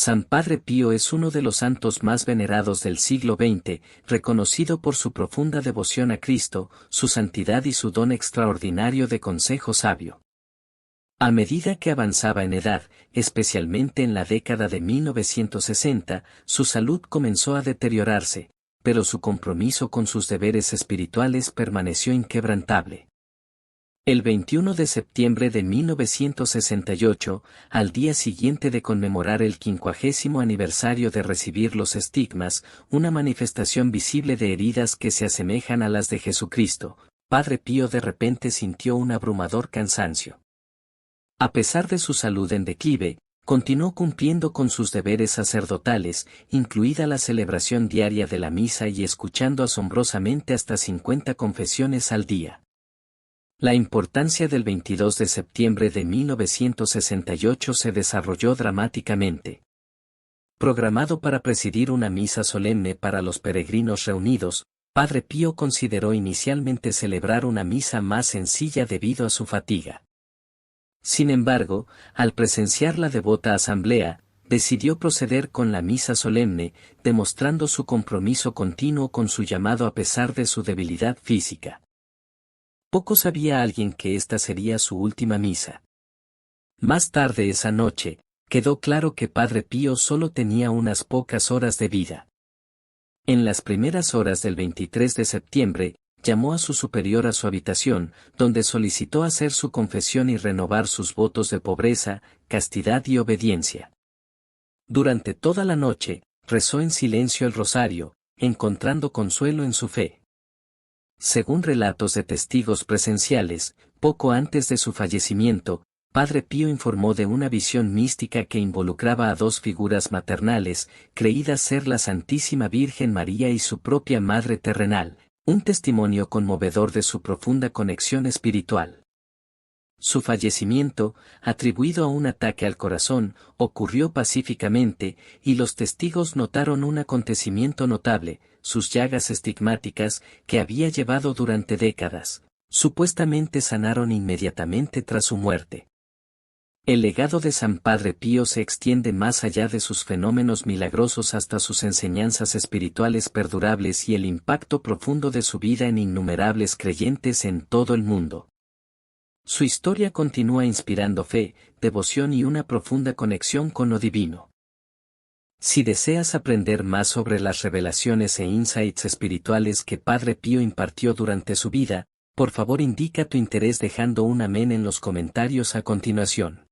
San Padre Pío es uno de los santos más venerados del siglo XX, reconocido por su profunda devoción a Cristo, su santidad y su don extraordinario de consejo sabio. A medida que avanzaba en edad, especialmente en la década de 1960, su salud comenzó a deteriorarse, pero su compromiso con sus deberes espirituales permaneció inquebrantable. El 21 de septiembre de 1968, al día siguiente de conmemorar el 50º aniversario de recibir los estigmas, una manifestación visible de heridas que se asemejan a las de Jesucristo, Padre Pío de repente sintió un abrumador cansancio. A pesar de su salud en declive, continuó cumpliendo con sus deberes sacerdotales, incluida la celebración diaria de la misa y escuchando asombrosamente hasta 50 confesiones al día. La importancia del 22 de septiembre de 1968 se desarrolló dramáticamente. Programado para presidir una misa solemne para los peregrinos reunidos, Padre Pío consideró inicialmente celebrar una misa más sencilla debido a su fatiga. Sin embargo, al presenciar la devota asamblea, decidió proceder con la misa solemne, demostrando su compromiso continuo con su llamado a pesar de su debilidad física. Poco sabía alguien que esta sería su última misa. Más tarde esa noche, quedó claro que Padre Pío solo tenía unas pocas horas de vida. En las primeras horas del 23 de septiembre, llamó a su superior a su habitación, donde solicitó hacer su confesión y renovar sus votos de pobreza, castidad y obediencia. Durante toda la noche, rezó en silencio el rosario, encontrando consuelo en su fe. Según relatos de testigos presenciales, poco antes de su fallecimiento, Padre Pío informó de una visión mística que involucraba a dos figuras maternales, creídas ser la Santísima Virgen María y su propia Madre terrenal, un testimonio conmovedor de su profunda conexión espiritual. Su fallecimiento, atribuido a un ataque al corazón, ocurrió pacíficamente, y los testigos notaron un acontecimiento notable: sus llagas estigmáticas, que había llevado durante décadas, supuestamente sanaron inmediatamente tras su muerte. El legado de San Padre Pío se extiende más allá de sus fenómenos milagrosos hasta sus enseñanzas espirituales perdurables y el impacto profundo de su vida en innumerables creyentes en todo el mundo. Su historia continúa inspirando fe, devoción y una profunda conexión con lo divino. Si deseas aprender más sobre las revelaciones e insights espirituales que Padre Pío impartió durante su vida, por favor indica tu interés dejando un amén en los comentarios a continuación.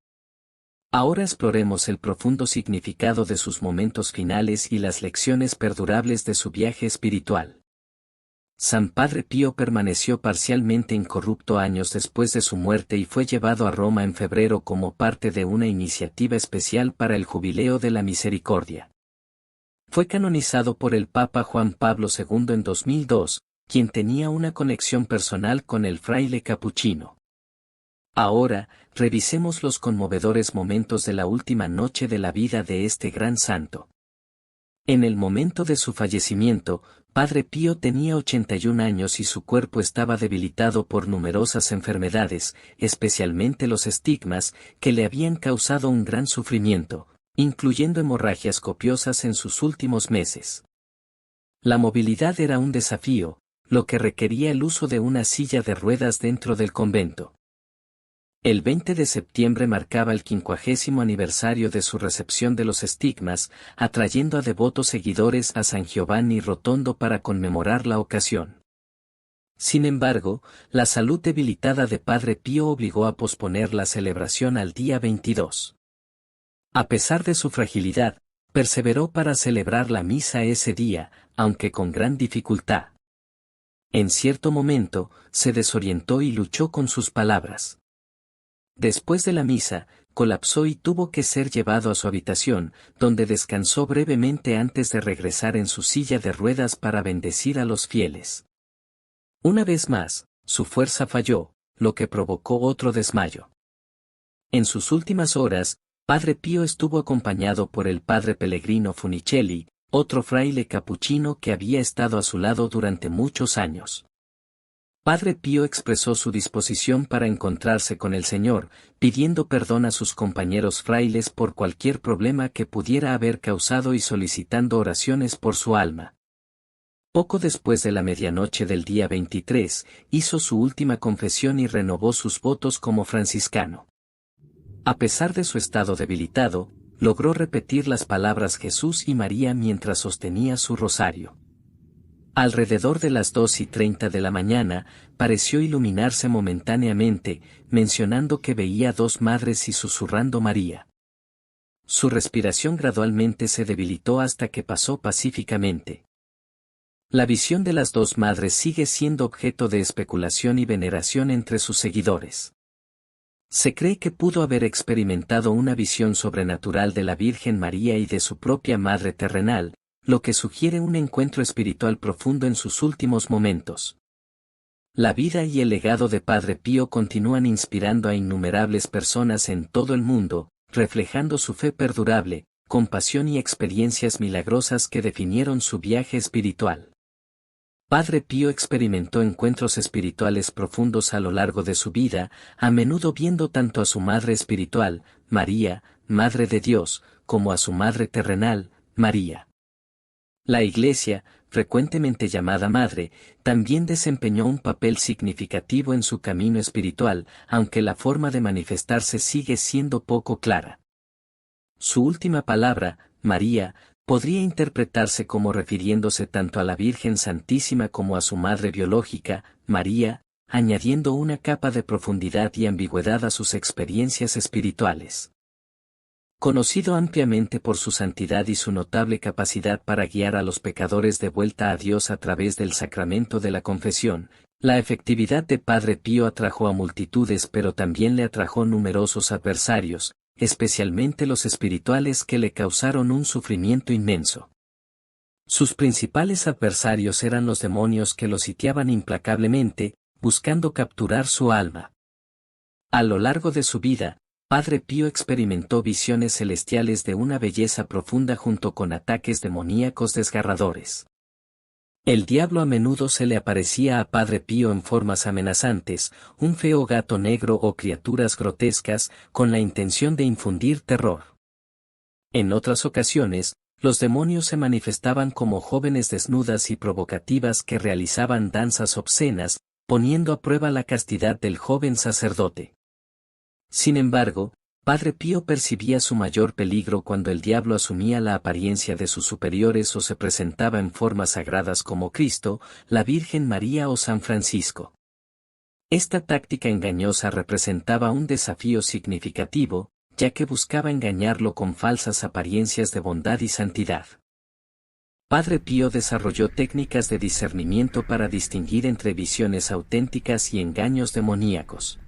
Ahora exploremos el profundo significado de sus momentos finales y las lecciones perdurables de su viaje espiritual. San Padre Pío permaneció parcialmente incorrupto años después de su muerte y fue llevado a Roma en febrero como parte de una iniciativa especial para el Jubileo de la Misericordia. Fue canonizado por el Papa Juan Pablo II en 2002, quien tenía una conexión personal con el fraile capuchino. Ahora, revisemos los conmovedores momentos de la última noche de la vida de este gran santo. En el momento de su fallecimiento, Padre Pío tenía 81 años y su cuerpo estaba debilitado por numerosas enfermedades, especialmente los estigmas, que le habían causado un gran sufrimiento, incluyendo hemorragias copiosas en sus últimos meses. La movilidad era un desafío, lo que requería el uso de una silla de ruedas dentro del convento. El 20 de septiembre marcaba el 50º aniversario de su recepción de los estigmas, atrayendo a devotos seguidores a San Giovanni Rotondo para conmemorar la ocasión. Sin embargo, la salud debilitada de Padre Pío obligó a posponer la celebración al día 22. A pesar de su fragilidad, perseveró para celebrar la misa ese día, aunque con gran dificultad. En cierto momento, se desorientó y luchó con sus palabras. Después de la misa, colapsó y tuvo que ser llevado a su habitación, donde descansó brevemente antes de regresar en su silla de ruedas para bendecir a los fieles. Una vez más, su fuerza falló, lo que provocó otro desmayo. En sus últimas horas, Padre Pío estuvo acompañado por el padre Pellegrino Funicelli, otro fraile capuchino que había estado a su lado durante muchos años. Padre Pío expresó su disposición para encontrarse con el Señor, pidiendo perdón a sus compañeros frailes por cualquier problema que pudiera haber causado y solicitando oraciones por su alma. Poco después de la medianoche del día 23, hizo su última confesión y renovó sus votos como franciscano. A pesar de su estado debilitado, logró repetir las palabras Jesús y María mientras sostenía su rosario. Alrededor de las 2:30 de la mañana, pareció iluminarse momentáneamente, mencionando que veía dos madres y susurrando María. Su respiración gradualmente se debilitó hasta que pasó pacíficamente. La visión de las dos madres sigue siendo objeto de especulación y veneración entre sus seguidores. Se cree que pudo haber experimentado una visión sobrenatural de la Virgen María y de su propia madre terrenal, lo que sugiere un encuentro espiritual profundo en sus últimos momentos. La vida y el legado de Padre Pío continúan inspirando a innumerables personas en todo el mundo, reflejando su fe perdurable, compasión y experiencias milagrosas que definieron su viaje espiritual. Padre Pío experimentó encuentros espirituales profundos a lo largo de su vida, a menudo viendo tanto a su madre espiritual, María, Madre de Dios, como a su madre terrenal, María. La Iglesia, frecuentemente llamada Madre, también desempeñó un papel significativo en su camino espiritual, aunque la forma de manifestarse sigue siendo poco clara. Su última palabra, María, podría interpretarse como refiriéndose tanto a la Virgen Santísima como a su madre biológica, María, añadiendo una capa de profundidad y ambigüedad a sus experiencias espirituales. Conocido ampliamente por su santidad y su notable capacidad para guiar a los pecadores de vuelta a Dios a través del sacramento de la confesión, la efectividad de Padre Pío atrajo a multitudes pero también le atrajo numerosos adversarios, especialmente los espirituales que le causaron un sufrimiento inmenso. Sus principales adversarios eran los demonios que lo sitiaban implacablemente, buscando capturar su alma. A lo largo de su vida, Padre Pío experimentó visiones celestiales de una belleza profunda junto con ataques demoníacos desgarradores. El diablo a menudo se le aparecía a Padre Pío en formas amenazantes, un feo gato negro o criaturas grotescas, con la intención de infundir terror. En otras ocasiones, los demonios se manifestaban como jóvenes desnudas y provocativas que realizaban danzas obscenas, poniendo a prueba la castidad del joven sacerdote. Sin embargo, Padre Pío percibía su mayor peligro cuando el diablo asumía la apariencia de sus superiores o se presentaba en formas sagradas como Cristo, la Virgen María o San Francisco. Esta táctica engañosa representaba un desafío significativo, ya que buscaba engañarlo con falsas apariencias de bondad y santidad. Padre Pío desarrolló técnicas de discernimiento para distinguir entre visiones auténticas y engaños demoníacos.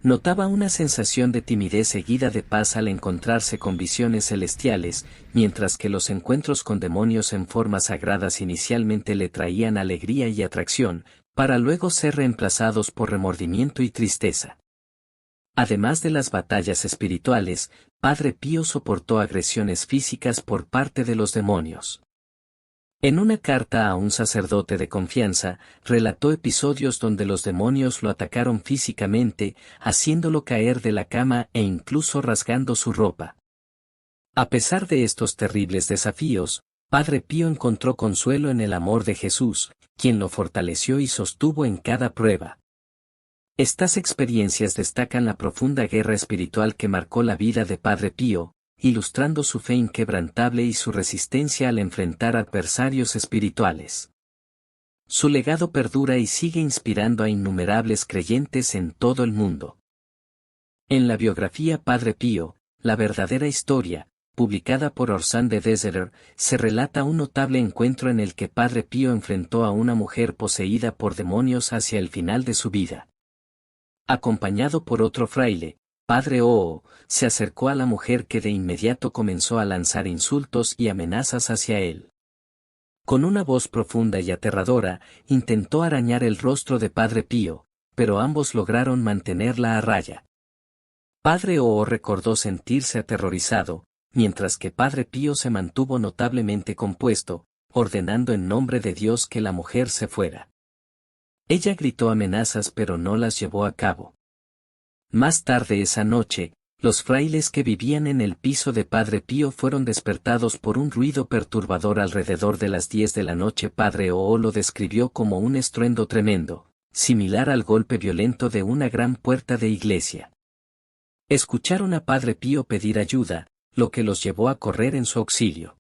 Notaba una sensación de timidez seguida de paz al encontrarse con visiones celestiales, mientras que los encuentros con demonios en formas sagradas inicialmente le traían alegría y atracción, para luego ser reemplazados por remordimiento y tristeza. Además de las batallas espirituales, Padre Pío soportó agresiones físicas por parte de los demonios. En una carta a un sacerdote de confianza, relató episodios donde los demonios lo atacaron físicamente, haciéndolo caer de la cama e incluso rasgando su ropa. A pesar de estos terribles desafíos, Padre Pío encontró consuelo en el amor de Jesús, quien lo fortaleció y sostuvo en cada prueba. Estas experiencias destacan la profunda guerra espiritual que marcó la vida de Padre Pío, ilustrando su fe inquebrantable y su resistencia al enfrentar adversarios espirituales. Su legado perdura y sigue inspirando a innumerables creyentes en todo el mundo. En la biografía Padre Pío, la verdadera historia, publicada por Orsan de Deserer, se relata un notable encuentro en el que Padre Pío enfrentó a una mujer poseída por demonios hacia el final de su vida. Acompañado por otro fraile, Padre Oo, se acercó a la mujer que de inmediato comenzó a lanzar insultos y amenazas hacia él. Con una voz profunda y aterradora, intentó arañar el rostro de Padre Pío, pero ambos lograron mantenerla a raya. Padre Oo recordó sentirse aterrorizado, mientras que Padre Pío se mantuvo notablemente compuesto, ordenando en nombre de Dios que la mujer se fuera. Ella gritó amenazas pero no las llevó a cabo. Más tarde esa noche, los frailes que vivían en el piso de Padre Pío fueron despertados por un ruido perturbador alrededor de las 10 de la noche. Padre Oo lo describió como un estruendo tremendo, similar al golpe violento de una gran puerta de iglesia. Escucharon a Padre Pío pedir ayuda, lo que los llevó a correr en su auxilio.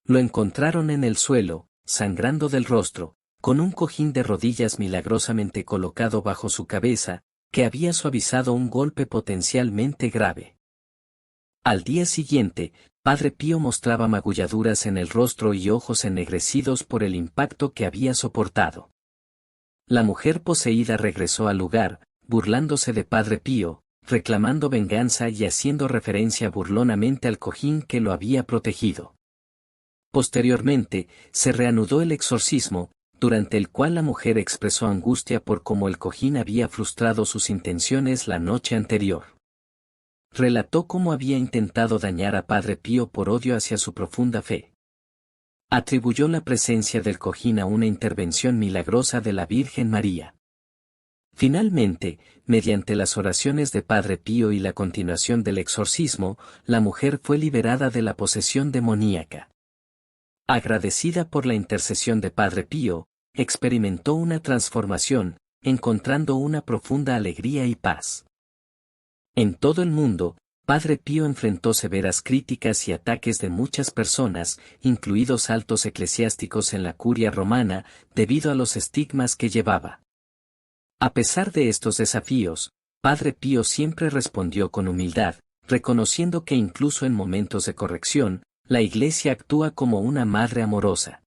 Lo encontraron en el suelo, sangrando del rostro, con un cojín de rodillas milagrosamente colocado bajo su cabeza, que había suavizado un golpe potencialmente grave. Al día siguiente, Padre Pío mostraba magulladuras en el rostro y ojos ennegrecidos por el impacto que había soportado. La mujer poseída regresó al lugar, burlándose de Padre Pío, reclamando venganza y haciendo referencia burlonamente al cojín que lo había protegido. Posteriormente, se reanudó el exorcismo, durante el cual la mujer expresó angustia por cómo el cojín había frustrado sus intenciones la noche anterior. Relató cómo había intentado dañar a Padre Pío por odio hacia su profunda fe. Atribuyó la presencia del cojín a una intervención milagrosa de la Virgen María. Finalmente, mediante las oraciones de Padre Pío y la continuación del exorcismo, la mujer fue liberada de la posesión demoníaca. Agradecida por la intercesión de Padre Pío, experimentó una transformación, encontrando una profunda alegría y paz. En todo el mundo, Padre Pío enfrentó severas críticas y ataques de muchas personas, incluidos altos eclesiásticos en la curia romana, debido a los estigmas que llevaba. A pesar de estos desafíos, Padre Pío siempre respondió con humildad, reconociendo que incluso en momentos de corrección, la Iglesia actúa como una madre amorosa.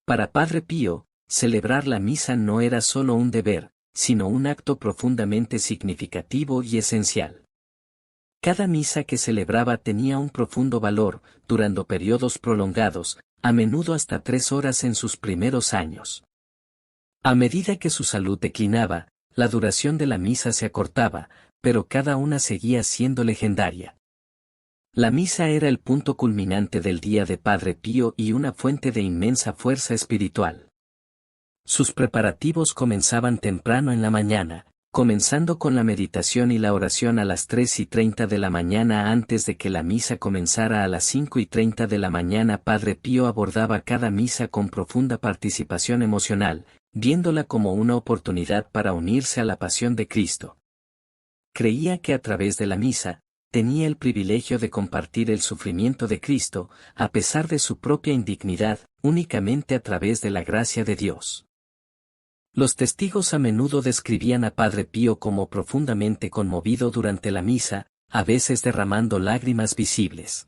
Para Padre Pío, celebrar la misa no era solo un deber, sino un acto profundamente significativo y esencial. Cada misa que celebraba tenía un profundo valor, durando periodos prolongados, a menudo hasta 3 horas en sus primeros años. A medida que su salud declinaba, la duración de la misa se acortaba, pero cada una seguía siendo legendaria. La misa era el punto culminante del día de Padre Pío y una fuente de inmensa fuerza espiritual. Sus preparativos comenzaban temprano en la mañana, comenzando con la meditación y la oración a las 3:30 de la mañana. Antes de que la misa comenzara a las 5:30 de la mañana. Padre Pío abordaba cada misa con profunda participación emocional, viéndola como una oportunidad para unirse a la pasión de Cristo. Creía que a través de la misa, tenía el privilegio de compartir el sufrimiento de Cristo, a pesar de su propia indignidad, únicamente a través de la gracia de Dios. Los testigos a menudo describían a Padre Pío como profundamente conmovido durante la misa, a veces derramando lágrimas visibles.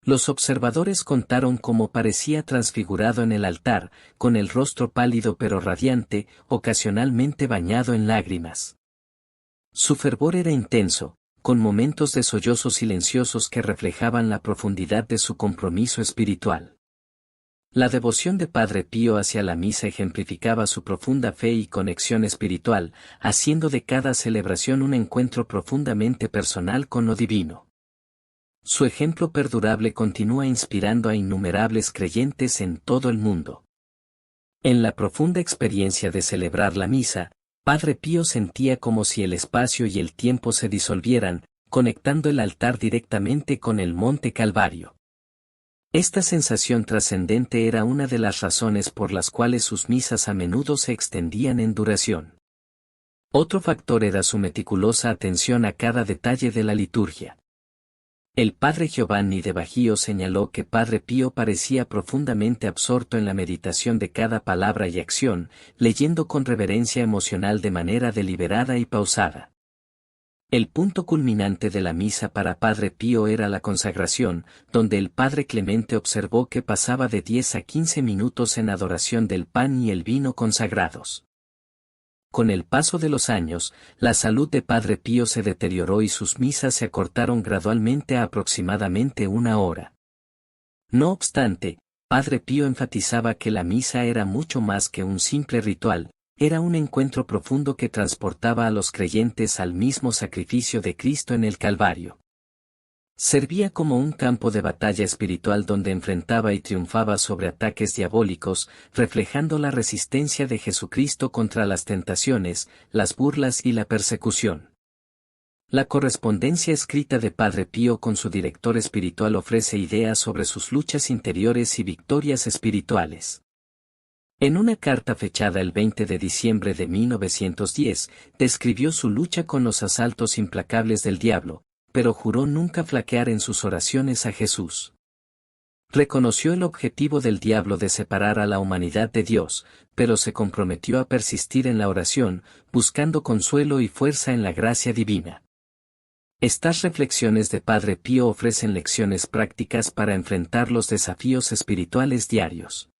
Los observadores contaron cómo parecía transfigurado en el altar, con el rostro pálido pero radiante, ocasionalmente bañado en lágrimas. Su fervor era intenso, con momentos de sollozos silenciosos que reflejaban la profundidad de su compromiso espiritual. La devoción de Padre Pío hacia la misa ejemplificaba su profunda fe y conexión espiritual, haciendo de cada celebración un encuentro profundamente personal con lo divino. Su ejemplo perdurable continúa inspirando a innumerables creyentes en todo el mundo. En la profunda experiencia de celebrar la misa, Padre Pío sentía como si el espacio y el tiempo se disolvieran, conectando el altar directamente con el Monte Calvario. Esta sensación trascendente era una de las razones por las cuales sus misas a menudo se extendían en duración. Otro factor era su meticulosa atención a cada detalle de la liturgia. El padre Giovanni de Baggio señaló que Padre Pío parecía profundamente absorto en la meditación de cada palabra y acción, leyendo con reverencia emocional de manera deliberada y pausada. El punto culminante de la misa para Padre Pío era la consagración, donde el Padre Clemente observó que pasaba de 10 a 15 minutos en adoración del pan y el vino consagrados. Con el paso de los años, la salud de Padre Pío se deterioró y sus misas se acortaron gradualmente a aproximadamente 1 hora. No obstante, Padre Pío enfatizaba que la misa era mucho más que un simple ritual, era un encuentro profundo que transportaba a los creyentes al mismo sacrificio de Cristo en el Calvario. Servía como un campo de batalla espiritual donde enfrentaba y triunfaba sobre ataques diabólicos, reflejando la resistencia de Jesucristo contra las tentaciones, las burlas y la persecución. La correspondencia escrita de Padre Pío con su director espiritual ofrece ideas sobre sus luchas interiores y victorias espirituales. En una carta fechada el 20 de diciembre de 1910, describió su lucha con los asaltos implacables del diablo, pero juró nunca flaquear en sus oraciones a Jesús. Reconoció el objetivo del diablo de separar a la humanidad de Dios, pero se comprometió a persistir en la oración, buscando consuelo y fuerza en la gracia divina. Estas reflexiones de Padre Pío ofrecen lecciones prácticas para enfrentar los desafíos espirituales diarios.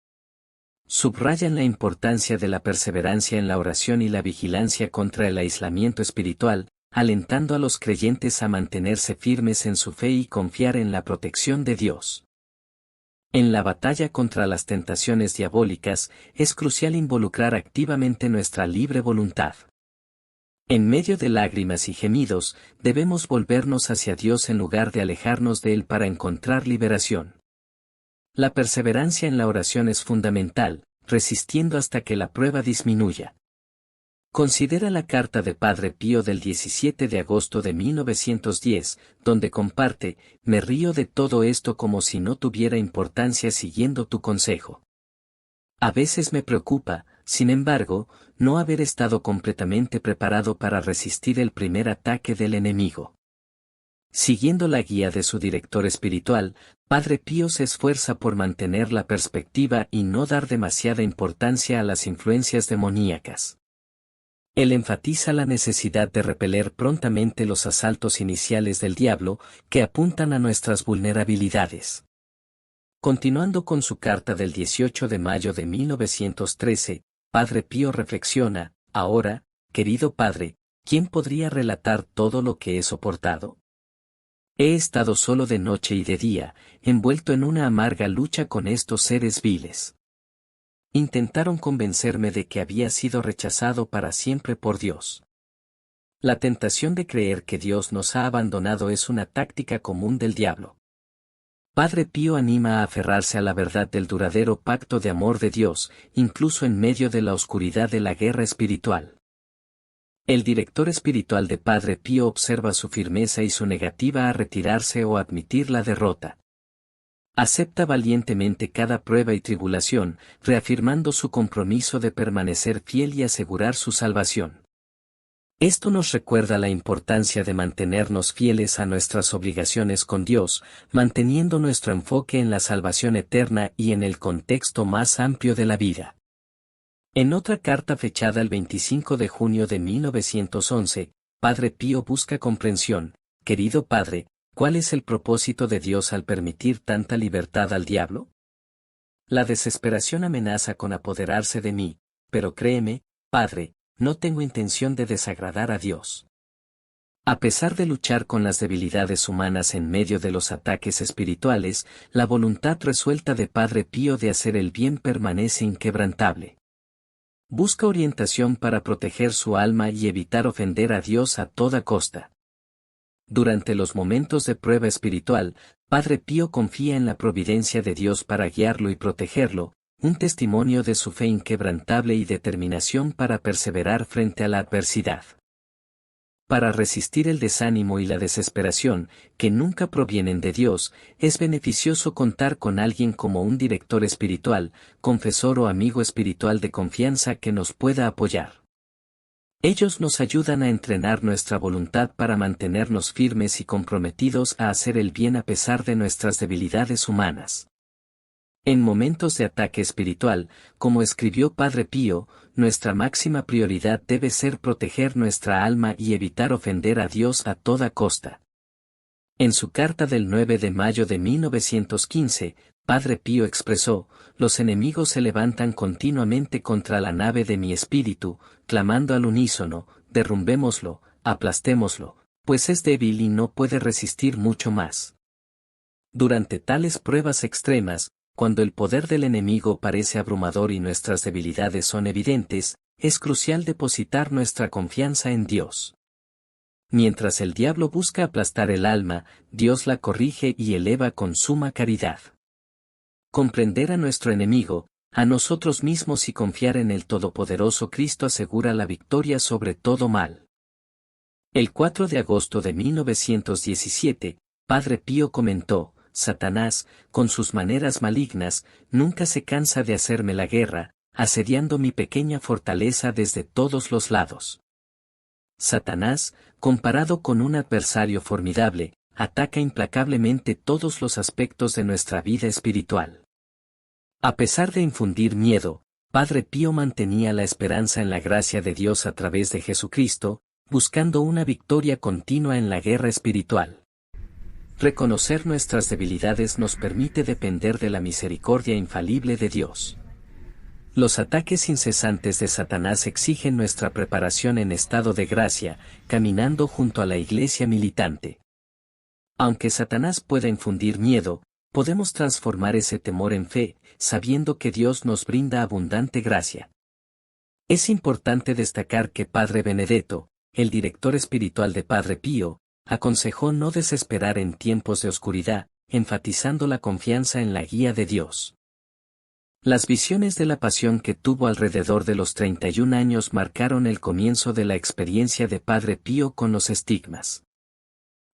Subrayan la importancia de la perseverancia en la oración y la vigilancia contra el aislamiento espiritual, alentando a los creyentes a mantenerse firmes en su fe y confiar en la protección de Dios. En la batalla contra las tentaciones diabólicas, es crucial involucrar activamente nuestra libre voluntad. En medio de lágrimas y gemidos, debemos volvernos hacia Dios en lugar de alejarnos de Él para encontrar liberación. La perseverancia en la oración es fundamental, resistiendo hasta que la prueba disminuya. Considera la carta de Padre Pío del 17 de agosto de 1910, donde comparte: me río de todo esto como si no tuviera importancia siguiendo tu consejo. A veces me preocupa, sin embargo, no haber estado completamente preparado para resistir el primer ataque del enemigo. Siguiendo la guía de su director espiritual, Padre Pío se esfuerza por mantener la perspectiva y no dar demasiada importancia a las influencias demoníacas. Él enfatiza la necesidad de repeler prontamente los asaltos iniciales del diablo, que apuntan a nuestras vulnerabilidades. Continuando con su carta del 18 de mayo de 1913, Padre Pío reflexiona: ahora, querido Padre, ¿quién podría relatar todo lo que he soportado? He estado solo de noche y de día, envuelto en una amarga lucha con estos seres viles. Intentaron convencerme de que había sido rechazado para siempre por Dios. La tentación de creer que Dios nos ha abandonado es una táctica común del diablo. Padre Pío anima a aferrarse a la verdad del duradero pacto de amor de Dios, incluso en medio de la oscuridad de la guerra espiritual. El director espiritual de Padre Pío observa su firmeza y su negativa a retirarse o admitir la derrota. Acepta valientemente cada prueba y tribulación, reafirmando su compromiso de permanecer fiel y asegurar su salvación. Esto nos recuerda la importancia de mantenernos fieles a nuestras obligaciones con Dios, manteniendo nuestro enfoque en la salvación eterna y en el contexto más amplio de la vida. En otra carta fechada el 25 de junio de 1911, Padre Pío busca comprensión: querido Padre, ¿cuál es el propósito de Dios al permitir tanta libertad al diablo? La desesperación amenaza con apoderarse de mí, pero créeme, Padre, no tengo intención de desagradar a Dios. A pesar de luchar con las debilidades humanas en medio de los ataques espirituales, la voluntad resuelta de Padre Pío de hacer el bien permanece inquebrantable. Busca orientación para proteger su alma y evitar ofender a Dios a toda costa. Durante los momentos de prueba espiritual, Padre Pío confía en la providencia de Dios para guiarlo y protegerlo, un testimonio de su fe inquebrantable y determinación para perseverar frente a la adversidad. Para resistir el desánimo y la desesperación, que nunca provienen de Dios, es beneficioso contar con alguien como un director espiritual, confesor o amigo espiritual de confianza que nos pueda apoyar. Ellos nos ayudan a entrenar nuestra voluntad para mantenernos firmes y comprometidos a hacer el bien a pesar de nuestras debilidades humanas. En momentos de ataque espiritual, como escribió Padre Pío, nuestra máxima prioridad debe ser proteger nuestra alma y evitar ofender a Dios a toda costa. En su carta del 9 de mayo de 1915, Padre Pío expresó: los enemigos se levantan continuamente contra la nave de mi espíritu, clamando al unísono: derrumbémoslo, aplastémoslo, pues es débil y no puede resistir mucho más. Durante tales pruebas extremas, cuando el poder del enemigo parece abrumador y nuestras debilidades son evidentes, es crucial depositar nuestra confianza en Dios. Mientras el diablo busca aplastar el alma, Dios la corrige y eleva con suma caridad. Comprender a nuestro enemigo, a nosotros mismos y confiar en el Todopoderoso Cristo asegura la victoria sobre todo mal. El 4 de agosto de 1917, Padre Pío comentó: Satanás, con sus maneras malignas, nunca se cansa de hacerme la guerra, asediando mi pequeña fortaleza desde todos los lados. Satanás, comparado con un adversario formidable, ataca implacablemente todos los aspectos de nuestra vida espiritual. A pesar de infundir miedo, Padre Pío mantenía la esperanza en la gracia de Dios a través de Jesucristo, buscando una victoria continua en la guerra espiritual. Reconocer nuestras debilidades nos permite depender de la misericordia infalible de Dios. Los ataques incesantes de Satanás exigen nuestra preparación en estado de gracia, caminando junto a la iglesia militante. Aunque Satanás pueda infundir miedo, podemos transformar ese temor en fe, sabiendo que Dios nos brinda abundante gracia. Es importante destacar que Padre Benedetto, el director espiritual de Padre Pío, aconsejó no desesperar en tiempos de oscuridad, enfatizando la confianza en la guía de Dios. Las visiones de la pasión que tuvo alrededor de los 31 años marcaron el comienzo de la experiencia de Padre Pío con los estigmas.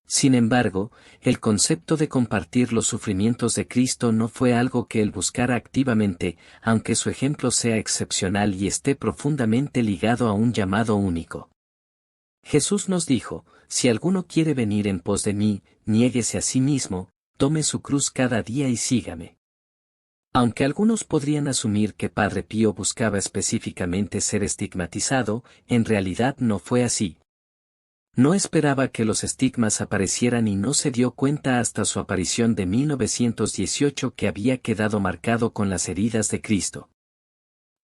Sin embargo, el concepto de compartir los sufrimientos de Cristo no fue algo que él buscara activamente, aunque su ejemplo sea excepcional y esté profundamente ligado a un llamado único. Jesús nos dijo: si alguno quiere venir en pos de mí, niéguese a sí mismo, tome su cruz cada día y sígame. Aunque algunos podrían asumir que Padre Pío buscaba específicamente ser estigmatizado, en realidad no fue así. No esperaba que los estigmas aparecieran y no se dio cuenta hasta su aparición de 1918 que había quedado marcado con las heridas de Cristo.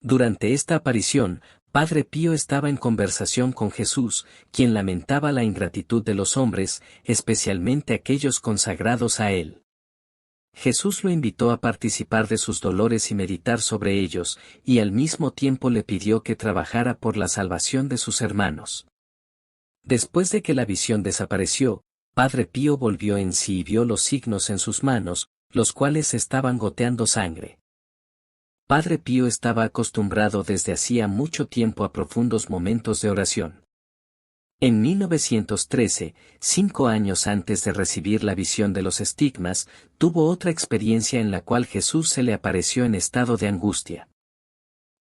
Durante esta aparición, Padre Pío estaba en conversación con Jesús, quien lamentaba la ingratitud de los hombres, especialmente aquellos consagrados a él. Jesús lo invitó a participar de sus dolores y meditar sobre ellos, y al mismo tiempo le pidió que trabajara por la salvación de sus hermanos. Después de que la visión desapareció, Padre Pío volvió en sí y vio los signos en sus manos, los cuales estaban goteando sangre. Padre Pío estaba acostumbrado desde hacía mucho tiempo a profundos momentos de oración. En 1913, 5 años antes de recibir la visión de los estigmas, tuvo otra experiencia en la cual Jesús se le apareció en estado de angustia.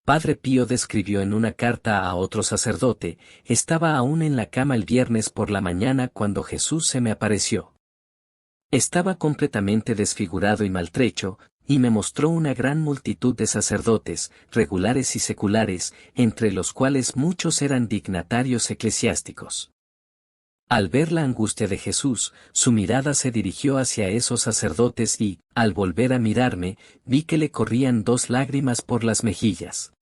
Padre Pío describió en una carta a otro sacerdote: estaba aún en la cama el viernes por la mañana cuando Jesús se me apareció. Estaba completamente desfigurado y maltrecho, y me mostró una gran multitud de sacerdotes, regulares y seculares, entre los cuales muchos eran dignatarios eclesiásticos. Al ver la angustia de Jesús, su mirada se dirigió hacia esos sacerdotes y, al volver a mirarme, vi que le corrían 2 lágrimas por las mejillas.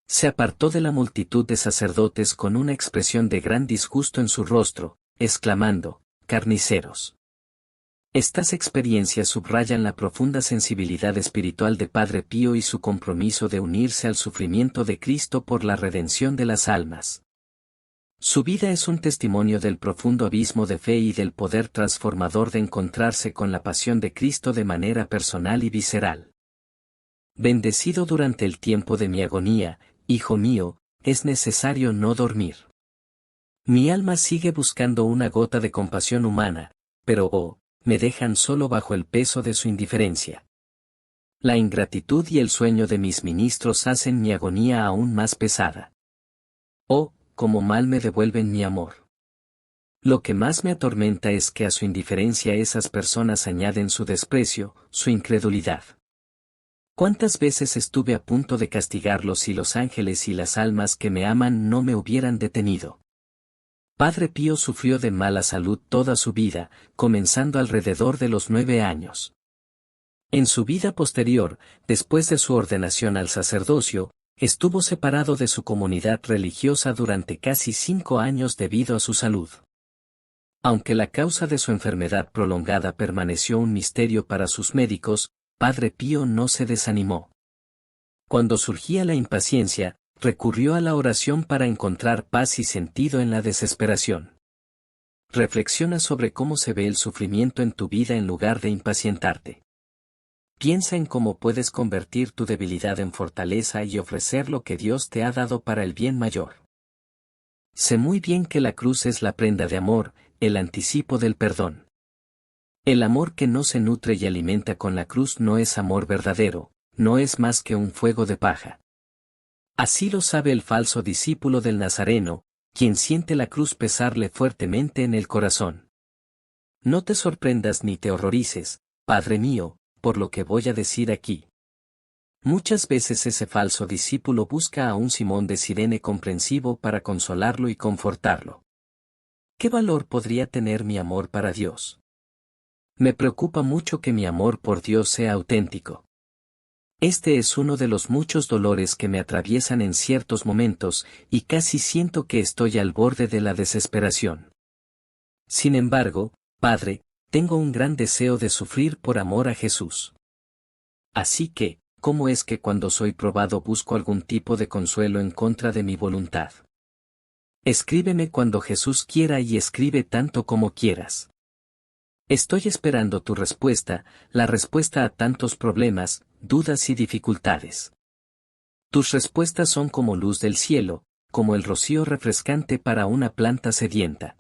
Se apartó de la multitud de sacerdotes con una expresión de gran disgusto en su rostro, exclamando: «Carniceros». Estas experiencias subrayan la profunda sensibilidad espiritual de Padre Pío y su compromiso de unirse al sufrimiento de Cristo por la redención de las almas. Su vida es un testimonio del profundo abismo de fe y del poder transformador de encontrarse con la pasión de Cristo de manera personal y visceral. Bendecido durante el tiempo de mi agonía, hijo mío, es necesario no dormir. Mi alma sigue buscando una gota de compasión humana, pero me dejan solo bajo el peso de su indiferencia. La ingratitud y el sueño de mis ministros hacen mi agonía aún más pesada. Oh, cómo mal me devuelven mi amor. Lo que más me atormenta es que a su indiferencia esas personas añaden su desprecio, su incredulidad. ¿Cuántas veces estuve a punto de castigarlos si los ángeles y las almas que me aman no me hubieran detenido? Padre Pío sufrió de mala salud toda su vida, comenzando alrededor de los 9 años. En su vida posterior, después de su ordenación al sacerdocio, estuvo separado de su comunidad religiosa durante casi 5 años debido a su salud. Aunque la causa de su enfermedad prolongada permaneció un misterio para sus médicos, Padre Pío no se desanimó. Cuando surgía la impaciencia, recurrió a la oración para encontrar paz y sentido en la desesperación. Reflexiona sobre cómo se ve el sufrimiento en tu vida en lugar de impacientarte. Piensa en cómo puedes convertir tu debilidad en fortaleza y ofrecer lo que Dios te ha dado para el bien mayor. Sé muy bien que la cruz es la prenda de amor, el anticipo del perdón. El amor que no se nutre y alimenta con la cruz no es amor verdadero, no es más que un fuego de paja. Así lo sabe el falso discípulo del Nazareno, quien siente la cruz pesarle fuertemente en el corazón. No te sorprendas ni te horrorices, Padre mío, por lo que voy a decir aquí. Muchas veces ese falso discípulo busca a un Simón de Cirene comprensivo para consolarlo y confortarlo. ¿Qué valor podría tener mi amor para Dios? Me preocupa mucho que mi amor por Dios sea auténtico. Este es uno de los muchos dolores que me atraviesan en ciertos momentos, y casi siento que estoy al borde de la desesperación. Sin embargo, Padre, tengo un gran deseo de sufrir por amor a Jesús. Así que, ¿cómo es que cuando soy probado busco algún tipo de consuelo en contra de mi voluntad? Escríbeme cuando Jesús quiera y escribe tanto como quieras. Estoy esperando tu respuesta, la respuesta a tantos problemas, dudas y dificultades. Tus respuestas son como luz del cielo, como el rocío refrescante para una planta sedienta.